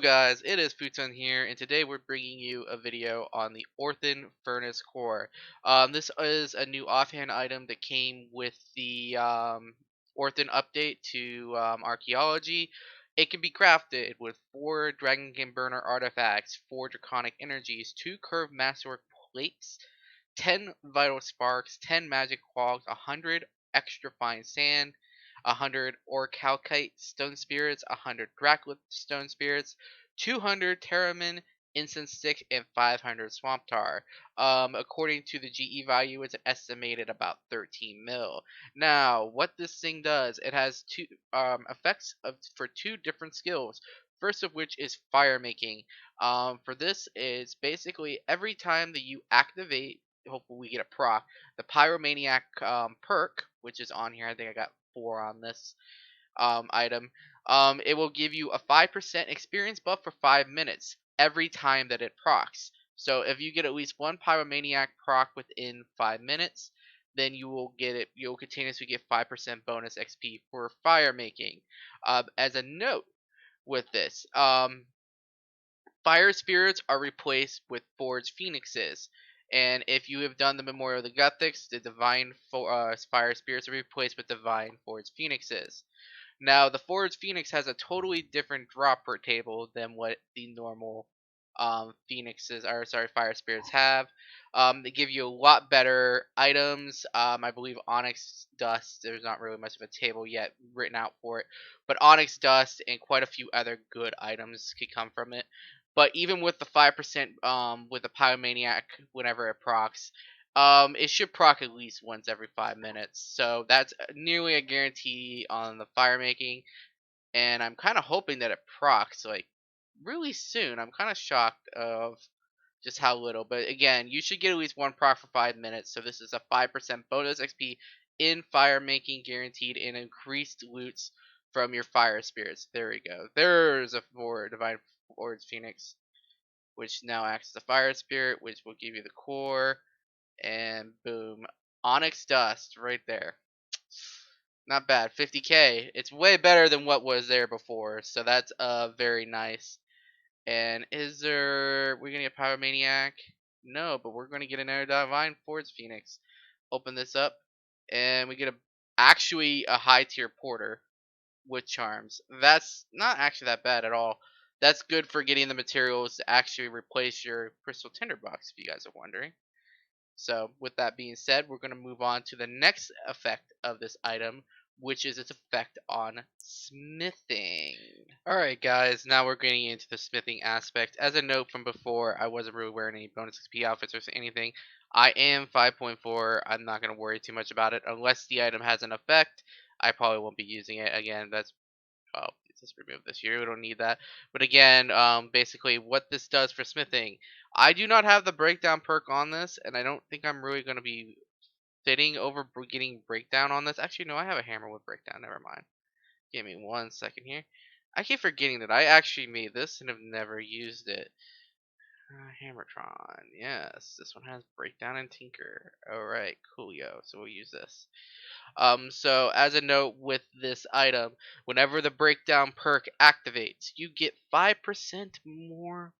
guys, it is Futon here, and today we're bringing you a video on the Orthen Furnace Core. This is a new offhand item that came with the Orthen update to Archaeology. It can be crafted with 4 Dragon Burner artifacts, 4 Draconic Energies, 2 Curved Masterwork plates, 10 Vital Sparks, 10 Magic Clogs, 100 Extra Fine Sand, 100 Orcalcite Stone Spirits, 100 Draclith Stone Spirits, 200 Terramin Incense Stick, and 500 Swamp Tar. According to the GE value, it's estimated about 13 mil. Now, what this thing does, it has two effects for 2 different skills. First of which is fire making. For this is basically every time that you activate, hopefully we get a proc, the Pyromaniac perk, which is on here. I think I got 4 on this item. It will give you a 5% experience buff for 5 minutes every time that it procs. So if you get at least 1 Pyromaniac proc within 5 minutes, then you will get it. You'll continuously get 5% bonus XP for fire making. As a note with this, fire spirits are replaced with forged phoenixes. And if you have done the Memorial of the Gothics, the divine fire spirits are replaced with divine forged phoenixes. Now, the Forged Phoenix has a totally different drop per table than what the normal phoenixes, or sorry, fire spirits have. They give you a lot better items. I believe Onyx Dust, there's not really much of a table yet written out for it, but Onyx Dust and quite a few other good items could come from it. But even with the 5% with the Pyromaniac, whenever it procs, it should proc at least once every 5 minutes. So that's nearly a guarantee on the fire making. And I'm kind of hoping that it procs like really soon. I'm kind of shocked of just how little. But again, you should get at least 1 proc for 5 minutes. So this is a 5% bonus XP in fire making guaranteed and increased loots from your fire spirits. There we go. There's a Divine Forge Phoenix, which now acts as a fire spirit, which will give you the core. And boom, Onyx Dust right there. Not bad, 50k. It's way better than what was there before, so that's very nice. And is there, we're gonna get Pyromaniac? No, but we're gonna get another Divine Force Phoenix. Open this up, and we get actually a high tier porter with charms. That's not actually that bad at all. That's good for getting the materials to actually replace your Crystal Tinderbox, if you guys are wondering. So with that being said, we're going to move on to the next effect of this item, which is its effect on smithing. Alright guys, now we're getting into the smithing aspect. As a note from before, I wasn't really wearing any bonus XP outfits or anything. I am 5.4. I'm not going to worry too much about it. Unless the item has an effect, I probably won't be using it. Again, that's oh, just remove this here. We don't need that. But again, basically what this does for smithing. I do not have the breakdown perk on this, and I don't think I'm really going to be fitting over getting breakdown on this. Actually, no, I have a hammer with breakdown. Never mind. Give me 1 second here. I keep forgetting that I actually made this and have never used it. Hammertron. Yes, this one has breakdown and tinker. Alright, coolio. So we'll use this. So as a note with this item, whenever the breakdown perk activates, you get 5% more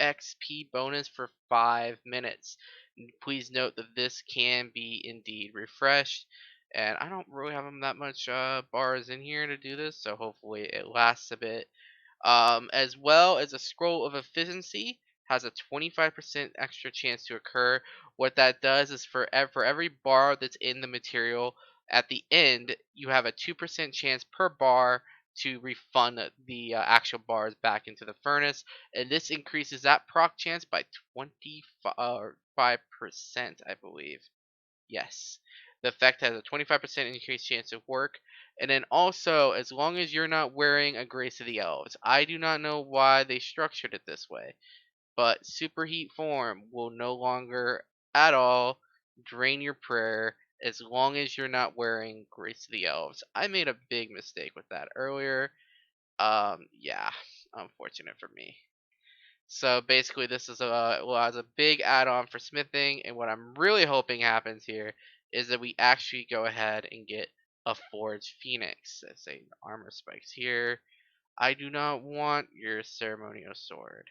XP bonus for 5 minutes. Please note that this can be indeed refreshed, and I don't really have that much bars in here to do this, so hopefully it lasts a bit. As well as a scroll of efficiency has a 25% extra chance to occur. What that does is for every bar that's in the material, at the end you have a 2% chance per bar to refund the actual bars back into the furnace, and this increases that proc chance by 25%, I believe. Yes. The effect has a 25% increased chance of work. And then also, as long as you're not wearing a Grace of the Elves. I do not know why they structured it this way, but Superheat form will no longer at all drain your prayer as long as you're not wearing Grace of the Elves. I made a big mistake with that earlier. Yeah, unfortunate for me. So basically, this is a big add-on for smithing, and what I'm really hoping happens here is that we actually go ahead and get a forged phoenix. Let's say armor spikes here. I do not want your ceremonial sword.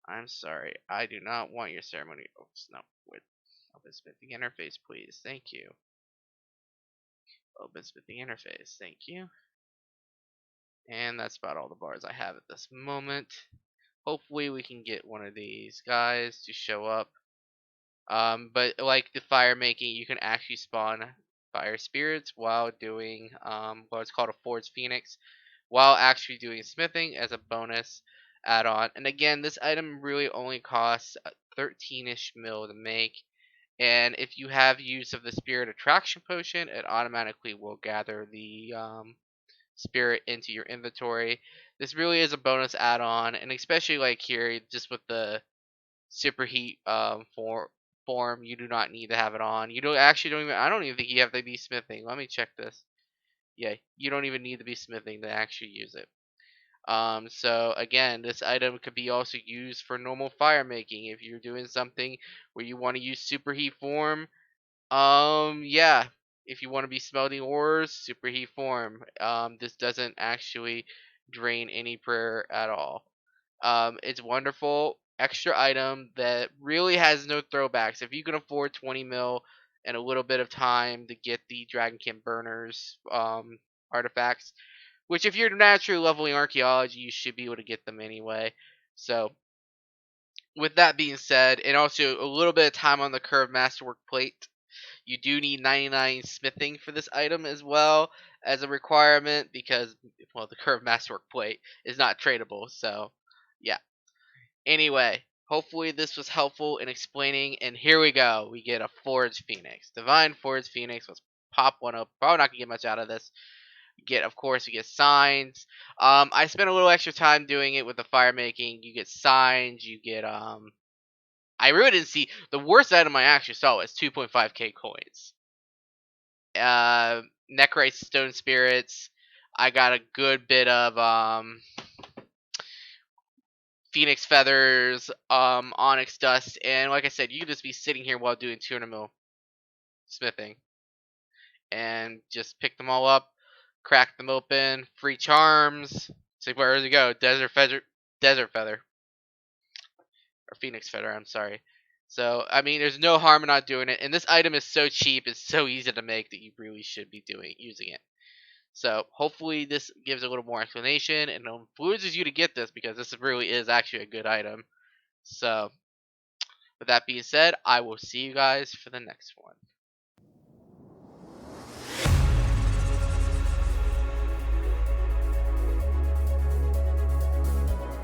I'm sorry. I do not want your ceremonial. Oh, no. With open smithing interface, please. Thank you. Open smithing interface. Thank you. And that's about all the bars I have at this moment. Hopefully we can get one of these guys to show up. But like the fire making, you can actually spawn fire spirits while doing what's called a Forged Phoenix, while actually doing smithing as a bonus add-on. And again, this item really only costs 13-ish mil to make. And if you have use of the Spirit Attraction Potion, it automatically will gather the spirit into your inventory. This really is a bonus add-on, and especially like here, just with the superheat form, you do not need to have it on. You don't even. I don't even think you have to be smithing. Let me check this. Yeah, you don't even need to be smithing to actually use it. So again, this item could be also used for normal fire making if you're doing something where you want to use superheat form. Yeah, if you want to be smelting ores, superheat form. This doesn't actually drain any prayer at all. It's wonderful extra item that really has no throwbacks. If you can afford 20 mil and a little bit of time to get the Dragonkin burners artifacts, which if you're naturally leveling archaeology, you should be able to get them anyway. So with that being said, and also a little bit of time on the curved masterwork plate, you do need 99 smithing for this item as well as a requirement because, well, the curved masterwork plate is not tradable. So yeah. Anyway, hopefully this was helpful in explaining. And here we go. We get a Forged Phoenix. Divine Forged Phoenix. Let's pop one up. Probably not going to get much out of this. Of course, you get signs. I spent a little extra time doing it with the fire making. You get signs. You get, I really didn't see. The worst item I actually saw was 2.5k coins. Necrite Stone Spirits. I got a good bit of, Phoenix Feathers, Onyx Dust, and like I said, you can just be sitting here while doing 200 mil smithing, and just pick them all up, crack them open, free charms. So where does it go? Desert Feather, or Phoenix Feather. I'm sorry. So I mean, there's no harm in not doing it, and this item is so cheap, it's so easy to make that you really should be using it. So hopefully this gives a little more explanation and influences you to get this because this really is actually a good item. So with that being said, I will see you guys for the next one.